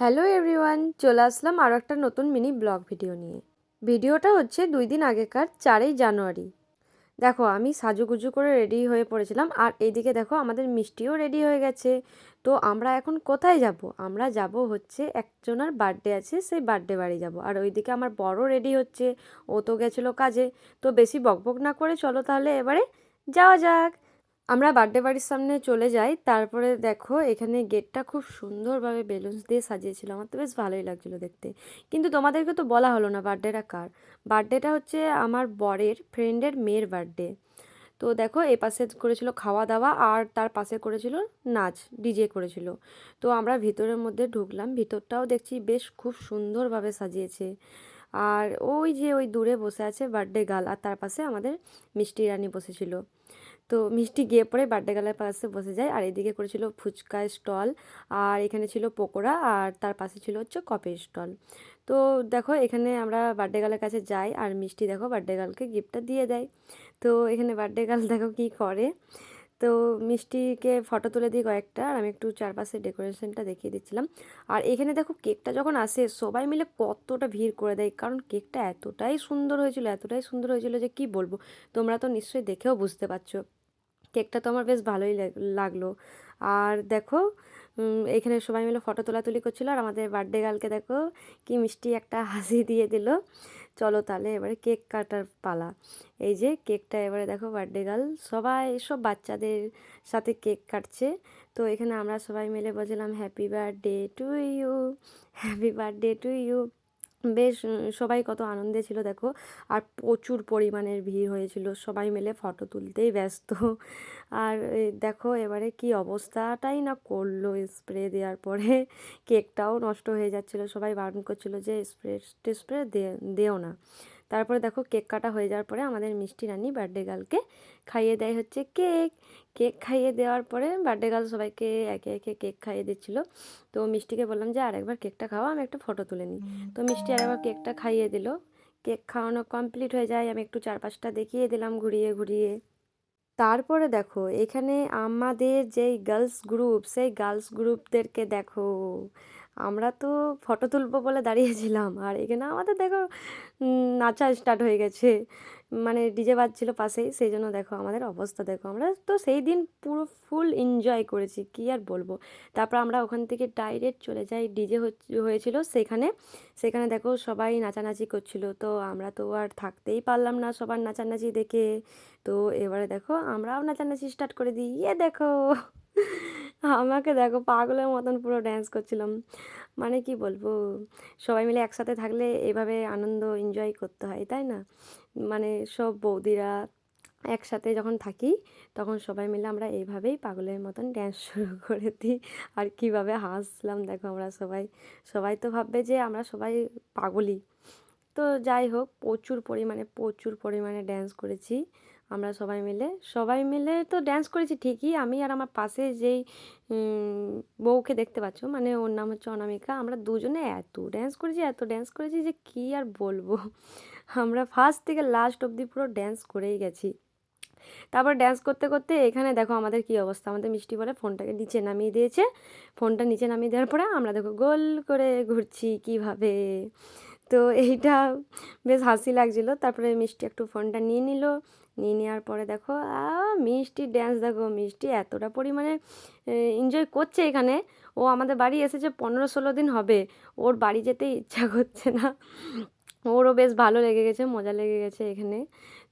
Hello everyone, চলে আসলাম আরও একটা নতুন মিনি ব্লগ ভিডিও নিয়ে। ভিডিওটা হচ্ছে 2 দিন আগেকার 4ই জানুয়ারি। দেখো আমি সাজুগুজু করে রেডি হয়ে পড়েছিলাম, আর এইদিকে দেখো আমাদের মিষ্টিও রেডি হয়ে গেছে। তো আমরা এখন কোথায় যাব? আমরা যাব হচ্ছে একজনের বার্থডে আছে, সেই বার্থডে বাড়ি যাব। আর ওইদিকে আমার বড় রেডি হচ্ছে, ও তো গেছিলো কাজে। তো বেশি বকবক না করে চলো তাহলে এবারে যাওয়া যাক। আমরা বার্থডে বাড়ির সামনে চলে যাই। তারপরে দেখো এখানে গেটটা খুব সুন্দরভাবে বেলুনস দিয়ে সাজিয়েছিল, আমার তো বেশ ভালোই লাগছিলো দেখতে। কিন্তু তোমাদেরকে তো বলা হলো না বার্থডেটা কার। বার্থডেটা হচ্ছে আমার বরের ফ্রেন্ডের মেয়ের বার্থডে। তো দেখো এ পাশে করেছিল খাওয়া দাওয়া, আর তার পাশে করেছিল নাচ, ডিজে করেছিল। তো আমরা ভিতরের মধ্যে ঢুকলাম, ভিতরটাও দেখছি বেশ খুব সুন্দরভাবে সাজিয়েছে। আর ওই যে ওই দূরে বসে আছে বার্থডে গার্ল, আর তার পাশে আমাদের মিষ্টি রানী বসেছিল। তো মিষ্টি গিয়ে পরে বার্থডে গার্লের পাশে বসে যায়, আর এদিকে করেছিল ফুচকা স্টল, আর এখানে ছিল পকোড়া, আর তার পাশে ছিল হচ্ছে কফির স্টল। তো দেখো এখানে আমরা বার্থডে গার্লের কাছে যাই, আর মিষ্টি দেখো বার্থডে গার্লকে গিফটটা দিয়ে দেয়। তো এখানে বার্থডে গার্ল দেখো কী করে। তো মিষ্টিকে ফটো তুলে দিই কয়েকটা, আর আমি একটু চারপাশে ডেকোরেশনটা দেখিয়ে দিচ্ছিলাম। আর এখানে দেখো কেকটা যখন আসে সবাই মিলে কতটা ভিড় করে দেয়, কারণ কেকটা এতটাই সুন্দর হয়েছিল, এতটাই সুন্দর হয়েছিল যে কি বলবো। তোমরা তো নিশ্চয়ই দেখেও বুঝতে পারছো। কেকটা তো আমার বেশ ভালোই লাগলো। আর দেখো এখানে সবাই মিলে ফটো তোলাতুলি করছিল, আর আমাদের বার্থডে গার্লকে দেখো কি মিষ্টি একটা হাসি দিয়ে দিল। চলো তাহলে এবারে কেক কাটার পালা। এই যে কেকটা এবারে দেখো বার্থডে গার্ল সবাই সব বাচ্চাদের সাথে কেক কাটছে। তো এখানে আমরা সবাই মিলে বলছিলাম happy birthday to you, happy birthday to you. বেশ সবাই কত আনন্দে ছিল দেখো। আর প্রচুর পরিমাণের ভিড় হয়েছিল, সবাই মিলে ফটো তুলতেই ব্যস্ত। আর দেখো এবারে কি অবস্থাটাই না করলো স্প্রে দেওয়ার পরে। কেকটাও নষ্ট হয়ে যাচ্ছিলো, সবাই বারণ করছিল যে স্প্রে টেস্প্রে দেও না। তারপরে দেখো কেক কাটা হয়ে যাওয়ার পরে আমাদের মিষ্টি রানী বার্থডে গার্লকে খাইয়ে দেয় হচ্ছে কেক। কেক খাইয়ে দেওয়ার পরে বার্থডে গার্ল সবাইকে একে একে কেক খাইয়ে দিচ্ছিলো। তো মিষ্টিকে বললাম যে আরেকবার কেকটা খাওয়া, আমি একটা ফটো তুলে নিই। তো মিষ্টি আরেকবার কেকটা খাইয়ে দিল। কেক খাওয়ানো কমপ্লিট হয়ে যায়, আমি একটু চারপাশটা দেখিয়ে দিলাম ঘুরিয়ে ঘুরিয়ে। তারপরে দেখো এখানে আমাদের যেই গার্লস গ্রুপ, সেই গার্লস গ্রুপদেরকে দেখো। আমরা তো ফটো তুলবো বলে দাঁড়িয়েছিলাম, আর এখানে আমাদের দেখো নাচা স্টার্ট হয়ে গেছে। মানে ডিজে বাজছিল পাশেই, সেই জন্য দেখো আমাদের অবস্থা দেখো। আমরা তো সেই দিন পুরো ফুল এনজয় করেছি, কি আর বলবো। তারপর আমরা ওখান থেকে ডাইরেক্ট চলে যাই ডিজে হয়েছিল সেখানে। সেখানে দেখো সবাই নাচানাচি করছিল, তো আমরা তো আর থাকতেই পারলাম না সবার নাচানাচি দেখে। তো এবারে দেখো আমরাও নাচানাচি স্টার্ট করে দিই। ইয়ে দেখো আমাকে দেখো পাগলের মতন পুরো ড্যান্স করছিলাম। মানে কি বলবো, সবাই মিলে একসাথে থাকলে এভাবে আনন্দ এনজয় করতে হয়, তাই না? মানে সব বৌদিরা একসাথে যখন থাকি তখন সবাই মিলে আমরা এইভাবেই পাগলের মতন ড্যান্স শুরু করে দিই। আর কীভাবে হাসলাম দেখো আমরা সবাই। সবাই তো ভাববে যে আমরা সবাই পাগলই। তো যাই হোক প্রচুর পরিমাণে ড্যান্স করেছি আমরা সবাই মিলে তো ড্যান্স করেছি ঠিকই। আমি আর আমার পাশে যেই বউকে দেখতে পাচ্ছ, মানে ওর নাম হচ্ছে অনামিকা, আমরা দুজনে এত ড্যান্স করেছি যে কী আর বলবো। আমরা ফার্স্ট থেকে লাস্ট অবধি পুরো ড্যান্স করেই গেছি। তারপর ড্যান্স করতে করতে এখানে দেখো আমাদের কি অবস্থা। আমাদের মিষ্টি বলে ফোনটাকে নিচে নামিয়ে দিয়েছে। ফোনটা নিচে নামিয়ে দেওয়ার পরে আমরা দেখো গোল করে ঘুরছি কীভাবে। তো এইটা বেশ হাসি লাগছিলো। তারপরে মিষ্টি একটু ফোনটা নিয়ে নিল, নিয়ে নেওয়ার পরে দেখো মিষ্টির ড্যান্স দেখো। মিষ্টি এতটা পরিমাণে এনজয় করছে এখানে। ও আমাদের বাড়ি এসেছে 15-16 দিন হবে, ওর বাড়ি যেতে ইচ্ছা করছে না। ওরও বেশ ভালো লেগে গেছে, মজা লেগে গেছে এখানে।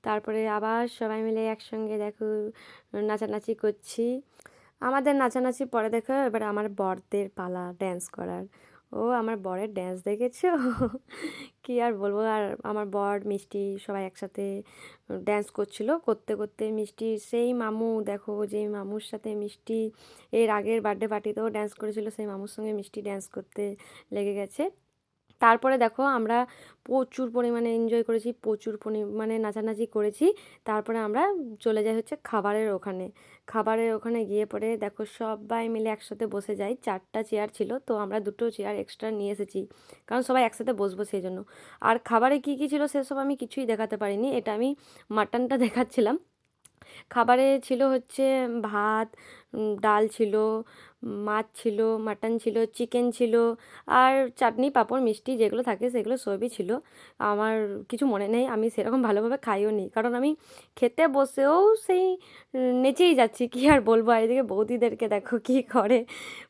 তারপরে আবার সবাই মিলে একসঙ্গে দেখো নাচানাচি করছি। আমাদের নাচানাচি পরে দেখো এবার আমার বরদের পালা ড্যান্স করার। ও আমার বরের ড্যান্স দেখেছো কি আর বলবো। আর আমার বর মিষ্টি সবাই একসাথে ড্যান্স করছিল। করতে করতে মিষ্টির সেই মামু দেখো, যেই মামুর সাথে মিষ্টি এর আগের বার্থডে পার্টিতেও ড্যান্স করেছিল, সেই মামুর সঙ্গে মিষ্টি ড্যান্স করতে লেগে গেছে। তারপরে দেখো আমরা প্রচুর পরিমাণে এনজয় করেছি, প্রচুর পরিমাণে নাচানাচি করেছি। তারপরে আমরা চলে যাই হচ্ছে খাবারের ওখানে গিয়ে পরে দেখো সবাই মিলে একসাথে বসে যাই। 4টা চেয়ার ছিল, তো আমরা 2টো চেয়ার এক্সট্রা নিয়ে এসেছি, কারণ সবাই একসাথে বসবো সেই জন্য। আর খাবারে কী কী ছিল সেসব আমি কিছুই দেখাতে পারিনি, এটা আমি মাটনটা দেখাচ্ছিলাম। খাবারে ছিল হচ্ছে ভাত, ডাল ছিল, মাছ ছিল, মাটন ছিল, চিকেন ছিল, আর চাটনি পাঁপড় মিষ্টি যেগুলো থাকে সেগুলো সবই ছিল। আমার কিছু মনে নেই, আমি সেরকম ভালোভাবে খাইও নি, কারণ আমি খেতে বসেও সেই নেচেই যাচ্ছি, কী আর বলবো। আর এদিকে বৌদিদেরকে দেখো কী করে,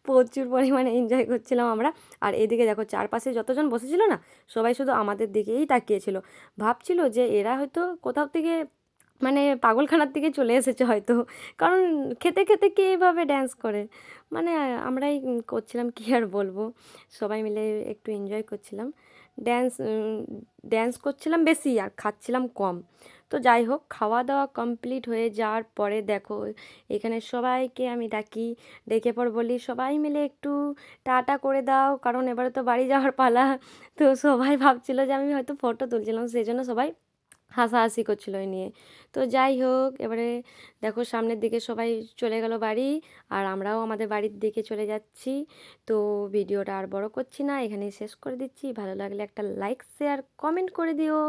প্রচুর পরিমাণে এনজয় করছিলাম আমরা। আর এদিকে দেখো চারপাশে যতজন বসেছিল না, সবাই শুধু আমাদের দিকেই তাকিয়েছিল, ভাবছিল যে এরা হয়তো কোথাও থেকে মানে পাগলখানার দিকে চলে এসেছে হয়তো, কারণ খেতে খেতে কে এভাবে ড্যান্স করে। মানে আমরাই করছিলাম, কী আর বলবো, সবাই মিলে একটু এনজয় করছিলাম। ড্যান্স ড্যান্স করছিলাম বেশি আর খাচ্ছিলাম কম। তো যাই হোক, খাওয়া দাওয়া কমপ্লিট হয়ে যাওয়ার পরে দেখো এখানে সবাইকে আমি ডাকি, ডেকে পর বলি সবাই মিলে একটু টাটা করে দাও, কারণ এবারে তো বাড়ি যাওয়ার পালা। তো সবাই ভাবছিল যে আমি হয়তো ফটো তুলছিলাম, সেই জন্য সবাই হাসাহাসি করছিল এই নিয়ে। তো যাই হোক, এবারে দেখো সামনের দিকে সবাই চলে গেল বাড়ি, আর আমরাও আমাদের বাড়ির দিকে চলে যাচ্ছি। তো ভিডিওটা আর বড় করছি না, এখানেই শেষ করে দিচ্ছি। ভালো লাগলে একটা লাইক শেয়ার কমেন্ট করে দিও।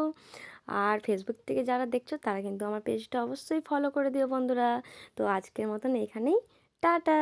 আর ফেসবুক থেকে যারা দেখছো তারা কিন্তু আমার পেজটা অবশ্যই ফলো করে দিও বন্ধুরা। তো আজকের মতন এখানেই টাটা।